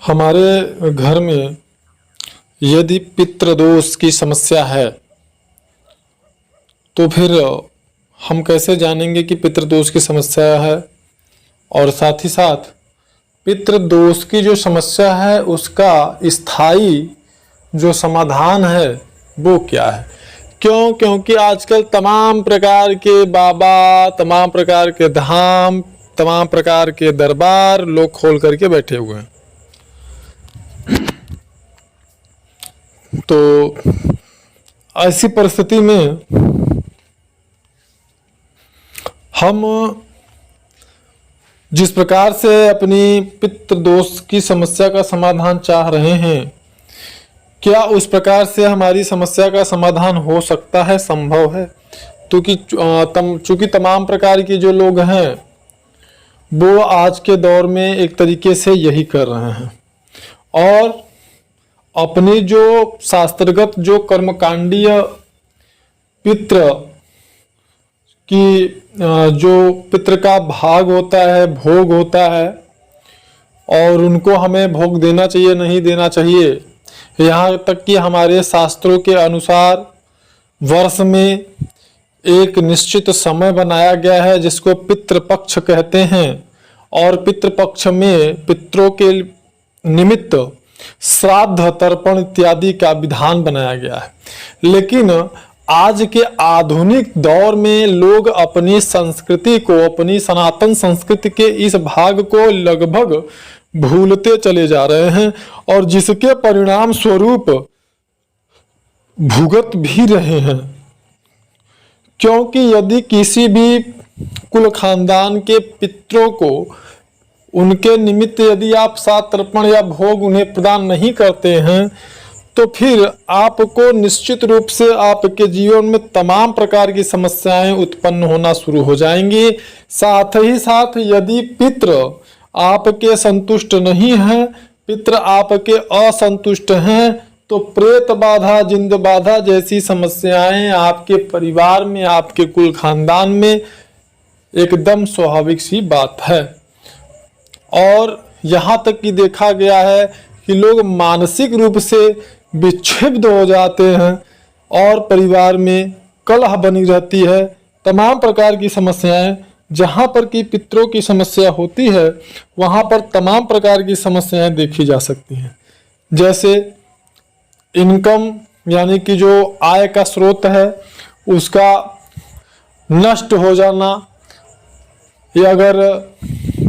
हमारे घर में यदि पितृदोष की समस्या है तो फिर हम कैसे जानेंगे कि पितृदोष की समस्या है, और साथ ही साथ पितृदोष की जो समस्या है उसका स्थायी जो समाधान है वो क्या है। क्योंकि आजकल तमाम प्रकार के बाबा, तमाम प्रकार के धाम, तमाम प्रकार के दरबार लोग खोल करके बैठे हुए हैं। तो ऐसी परिस्थिति में हम जिस प्रकार से अपनी पितृदोष की समस्या का समाधान चाह रहे हैं, क्या उस प्रकार से हमारी समस्या का समाधान हो सकता है, संभव है? चूंकि तमाम प्रकार के जो लोग हैं वो आज के दौर में एक तरीके से यही कर रहे हैं, और अपनी जो शास्त्रगत जो कर्मकांडीय पितृ की जो पितृ का भाग होता है, भोग होता है, और उनको हमें भोग देना चाहिए नहीं देना चाहिए, यहाँ तक कि हमारे शास्त्रों के अनुसार वर्ष में एक निश्चित समय बनाया गया है जिसको पितृपक्ष कहते हैं, और पितृपक्ष में पितरों के निमित्त श्राद्ध, तर्पण इत्यादि का विधान बनाया गया है। लेकिन आज के आधुनिक दौर में लोग अपनी संस्कृति को, अपनी सनातन संस्कृति के इस भाग को लगभग भूलते चले जा रहे हैं, और जिसके परिणाम स्वरूप भुगत भी रहे हैं। क्योंकि यदि किसी भी कुल खानदान के पितरों को उनके निमित्त यदि आप श्राद्ध, तर्पण या भोग उन्हें प्रदान नहीं करते हैं तो फिर आपको निश्चित रूप से आपके जीवन में तमाम प्रकार की समस्याएं उत्पन्न होना शुरू हो जाएंगी। साथ ही साथ यदि पितृ आपके संतुष्ट नहीं हैं, पितृ आपके असंतुष्ट हैं, तो प्रेत बाधा, जिंद बाधा जैसी समस्याएं आपके परिवार में, आपके कुल खानदान में एकदम स्वाभाविक सी बात है। और यहाँ तक कि देखा गया है कि लोग मानसिक रूप से विक्षिप्त हो जाते हैं और परिवार में कलह बनी रहती है। तमाम प्रकार की समस्याएं, जहाँ पर कि पितरों की समस्या होती है वहाँ पर तमाम प्रकार की समस्याएं देखी जा सकती हैं। जैसे इनकम यानी कि जो आय का स्रोत है उसका नष्ट हो जाना, या अगर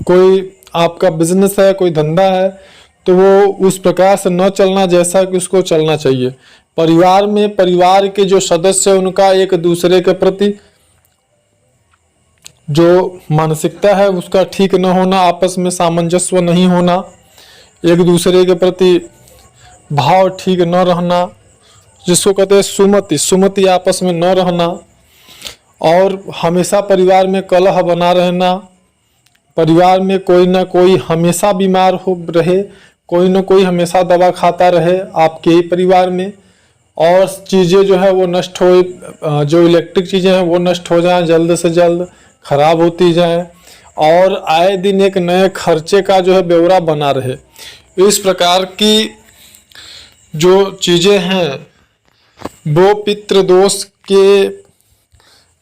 कोई आपका बिजनेस है, कोई धंधा है, तो वो उस प्रकार से न चलना जैसा कि उसको चलना चाहिए। परिवार में परिवार के जो सदस्य हैं उनका एक दूसरे के प्रति जो मानसिकता है उसका ठीक न होना, आपस में सामंजस्य नहीं होना, एक दूसरे के प्रति भाव ठीक न रहना, जिसको कहते हैं सुमति आपस में न रहना, और हमेशा परिवार में कलह बना रहना, परिवार में कोई ना कोई हमेशा बीमार हो रहे, कोई ना कोई हमेशा दवा खाता रहे आपके ही परिवार में, और चीज़ें जो है वो नष्ट हो, जो इलेक्ट्रिक चीज़ें हैं वो नष्ट हो जाएं, जल्द से जल्द खराब होती जाएं, और आए दिन एक नए खर्चे का जो है ब्यौरा बना रहे। इस प्रकार की जो चीज़ें हैं वो पितृदोष के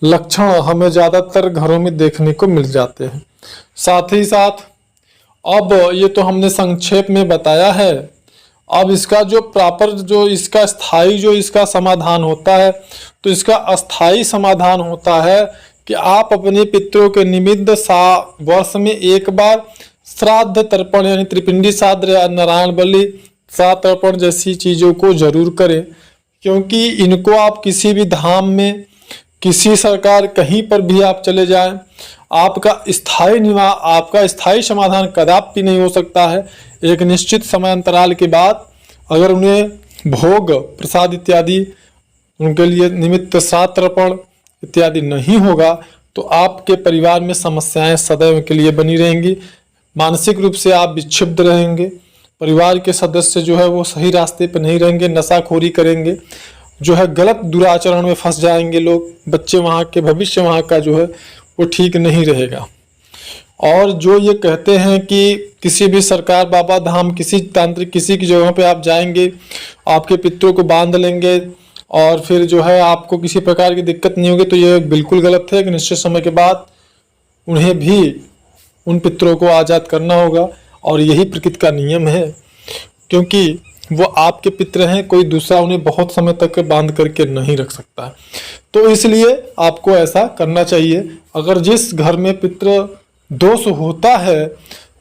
लक्षण हमें ज़्यादातर घरों में देखने को मिल जाते हैं। साथ ही साथ अब ये तो हमने संक्षेप में बताया है, अब इसका जो प्रॉपर जो इसका स्थायी जो इसका समाधान होता है, तो इसका अस्थाई समाधान होता है कि आप अपने पितरों के निमित्त वर्ष में एक बार श्राद्ध, तर्पण यानी त्रिपिंडी श्राद्ध या नारायण बलि, श्राद्ध, तर्पण जैसी चीज़ों को जरूर करें। क्योंकि इनको आप किसी भी धाम में, किसी सरकार कहीं पर भी आप चले जाएं, आपका स्थायी समाधान कदापि नहीं हो सकता है। एक निश्चित समय अंतराल के बाद अगर उन्हें भोग, प्रसाद इत्यादि उनके लिए निमित्त श्राद्ध, तर्पण इत्यादि नहीं होगा तो आपके परिवार में समस्याएं सदैव के लिए बनी रहेंगी। मानसिक रूप से आप विक्षिप्त रहेंगे, परिवार के सदस्य जो है वो सही रास्ते पर नहीं रहेंगे, नशाखोरी करेंगे, जो है गलत दुराचरण में फंस जाएंगे लोग, बच्चे वहाँ के भविष्य वहाँ का जो है वो ठीक नहीं रहेगा। और जो ये कहते हैं कि किसी भी सरकार, बाबा धाम, किसी तांत्रिक, किसी की जगह पे आप जाएंगे, आपके पितरों को बांध लेंगे और फिर जो है आपको किसी प्रकार की दिक्कत नहीं होगी, तो ये बिल्कुल गलत है कि निश्चित समय के बाद उन्हें भी उन पितरों को आज़ाद करना होगा। और यही प्रकृति का नियम है, क्योंकि वो आपके पितर हैं, कोई दूसरा उन्हें बहुत समय तक बांध करके नहीं रख सकता। तो इसलिए आपको ऐसा करना चाहिए। अगर जिस घर में पितृ दोष होता है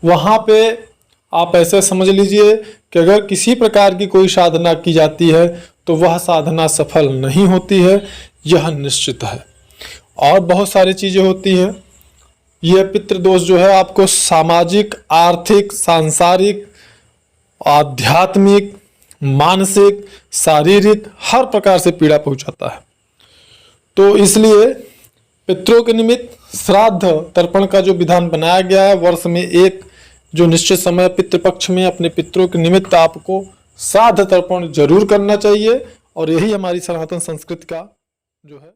वहाँ पे आप ऐसे समझ लीजिए कि अगर किसी प्रकार की कोई साधना की जाती है तो वह साधना सफल नहीं होती है, यह निश्चित है। और बहुत सारी चीज़ें होती हैं। यह पितृ दोष जो है आपको सामाजिक, आर्थिक, सांसारिक, आध्यात्मिक, मानसिक, शारीरिक हर प्रकार से पीड़ा पहुंचाता है। तो इसलिए पितरों के निमित्त श्राद्ध तर्पण का जो विधान बनाया गया है, वर्ष में एक जो निश्चित समय पितृपक्ष में अपने पितरों के निमित्त आपको श्राद्ध तर्पण जरूर करना चाहिए। और यही हमारी सनातन संस्कृति का जो है